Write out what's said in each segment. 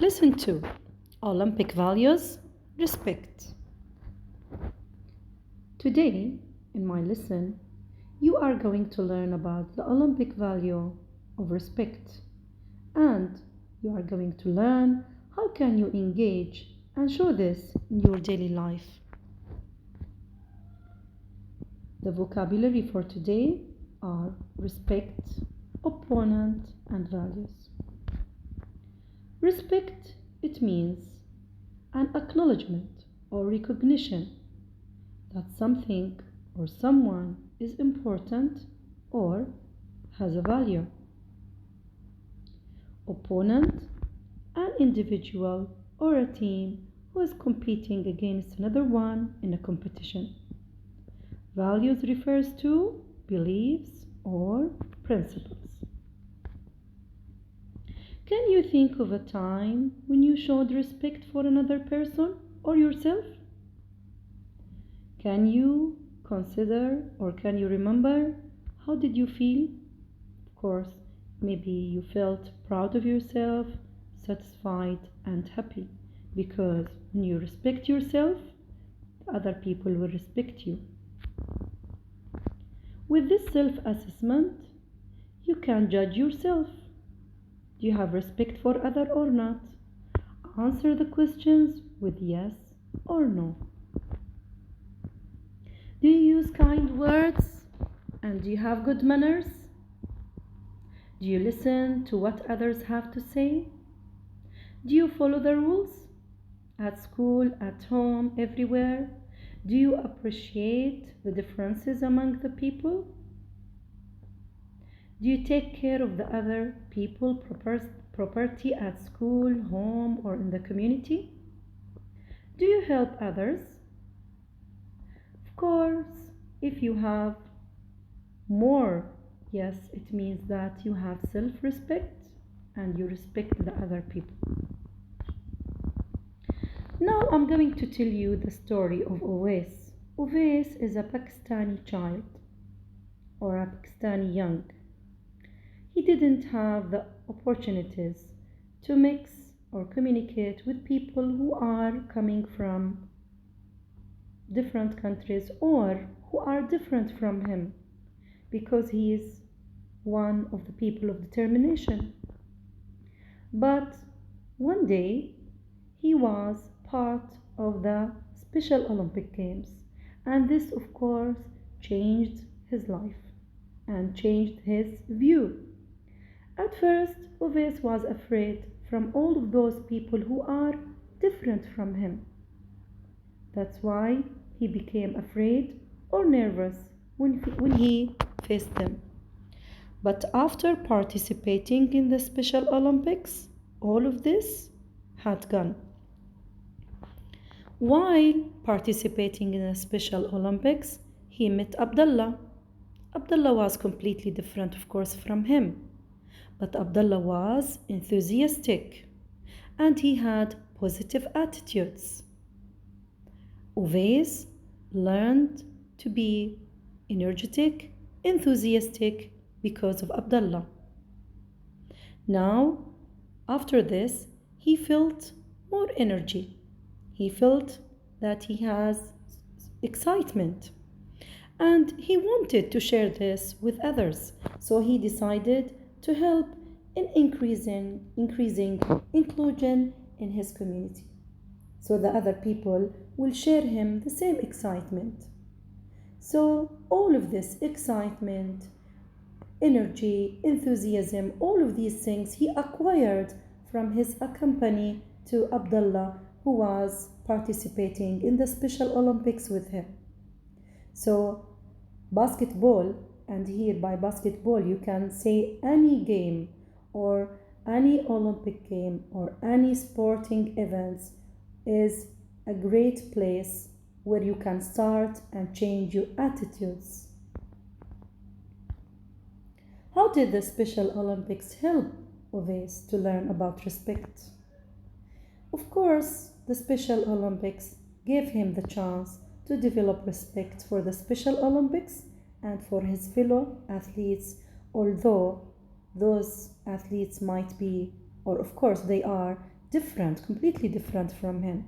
Listen to Olympic values, respect. Today, in my lesson, you are going to learn about the Olympic value of respect, and you are going to learn how can you engage and show this in your daily life. The vocabulary for today are respect, opponent, and values. Respect, it means an acknowledgement or recognition that something or someone is important or has a value. Opponent, an individual or a team who is competing against another one in a competition. Values refers to beliefs or principles. Can you think of a time when you showed respect for another person or yourself? Can you consider or can you remember how did you feel? Of course, maybe you felt proud of yourself, satisfied and happy because when you respect yourself, other people will respect you. With this self-assessment, you can judge yourself. Do you have respect for others or not? Answer the questions with yes or no. Do you use kind words? And do you have good manners? Do you listen to what others have to say? Do you follow the rules? At school, at home, everywhere? Do you appreciate the differences among the people? Do you take care of the other people property at school, home, or in the community? Do you help others? Of course, if you have more, yes, it means that you have self-respect and you respect the other people. Now I'm going to tell you the story of Owais. Owais is a Pakistani child or a Pakistani young. He didn't have the opportunities to mix or communicate with people who are coming from different countries or who are different from him because he is one of the people of determination. But one day he was part of the Special Olympic Games, and this of course changed his life and changed his view. At first, Owais was afraid from all of those people who are different from him. That's why he became afraid or nervous when he faced them. But after participating in the Special Olympics, all of this had gone. While participating in the Special Olympics, he met Abdullah. Abdullah was completely different, of course, from him. But Abdullah was enthusiastic and he had positive attitudes. Owais learned to be energetic, enthusiastic because of Abdullah. Now, after this, he felt more energy. He felt that he has excitement and he wanted to share this with others. So he decided to help in increasing inclusion in his community so the other people will share him the same excitement. So all of this excitement, energy, enthusiasm, all of these things he acquired from his accompany to Abdullah who was participating in the Special Olympics with him. So basketball, and here by basketball you can say any game or any Olympic game or any sporting events, is a great place where you can start and change your attitudes. How did the Special Olympics help Owais to learn about respect? Of course, the Special Olympics gave him the chance to develop respect for the Special Olympics and for his fellow athletes, although those athletes might be, or of course they are, different, completely different from him.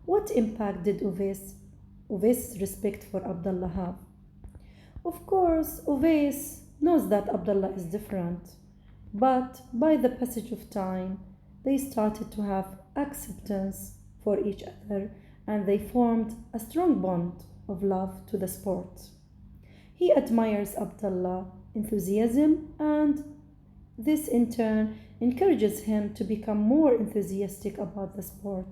What impact did Uwais's respect for Abdullah have? Of course, Uwais knows that Abdullah is different, but by the passage of time, they started to have acceptance for each other and they formed a strong bond of love to the sport. He admires Abdullah's enthusiasm and this in turn encourages him to become more enthusiastic about the sport.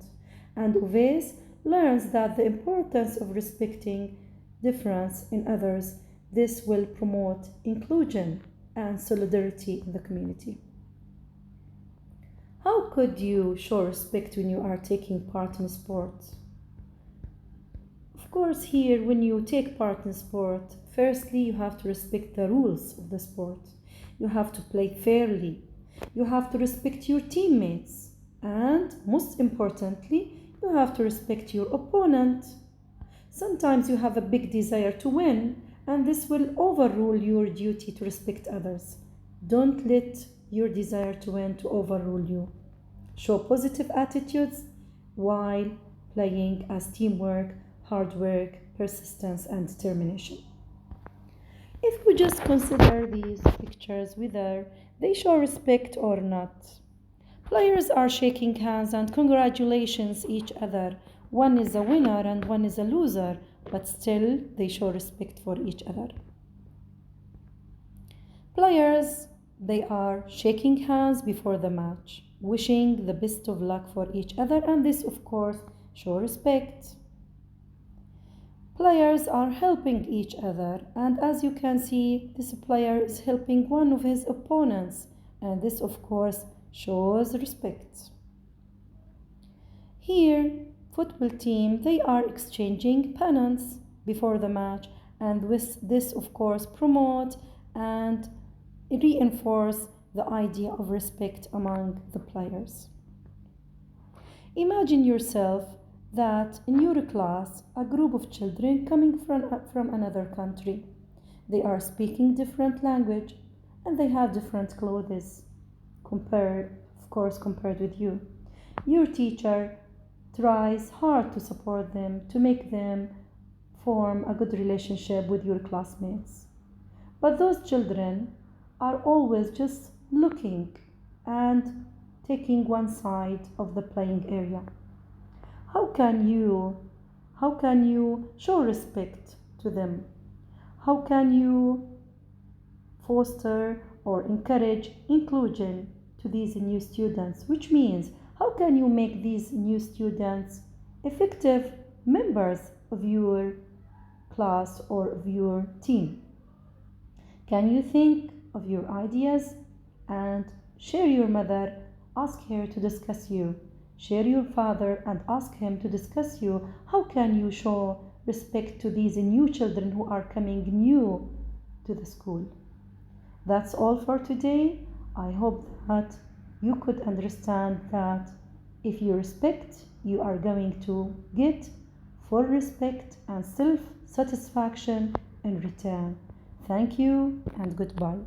And Uwais learns that the importance of respecting difference in others. This will promote inclusion and solidarity in the community. How could you show respect when you are taking part in sports? Of course, here when you take part in sport, firstly you have to respect the rules of the sport. You have to play fairly. You have to respect your teammates. And most importantly, you have to respect your opponent. Sometimes you have a big desire to win, and this will overrule your duty to respect others. Don't let your desire to win to overrule you. Show positive attitudes while playing as teamwork, hard work, persistence, and determination. If we just consider these pictures, whether they show respect or not. Players are shaking hands and congratulations each other. One is a winner and one is a loser, but still they show respect for each other. Players, they are shaking hands before the match, wishing the best of luck for each other, and this of course shows respect. Players are helping each other, and as you can see, this player is helping one of his opponents, and this of course shows respect. Here, football team, they are exchanging pennants before the match, and with this of course promote and reinforce the idea of respect among the players. Imagine yourself that in your class a group of children coming from another country. They are speaking different language and they have different clothes compared with you. Your teacher tries hard to support them, to make them form a good relationship with your classmates. But those children are always just looking and taking one side of the playing area. How can you show respect to them? How can you foster or encourage inclusion to these new students? Which means, how can you make these new students effective members of your class or of your team? Can you think of your ideas and share your mother, ask her to discuss you. Share your father and ask him to discuss you. How can you show respect to these new children who are coming new to the school? That's all for today. I hope that you could understand that if you respect, you are going to get full respect and self-satisfaction in return. Thank you and goodbye.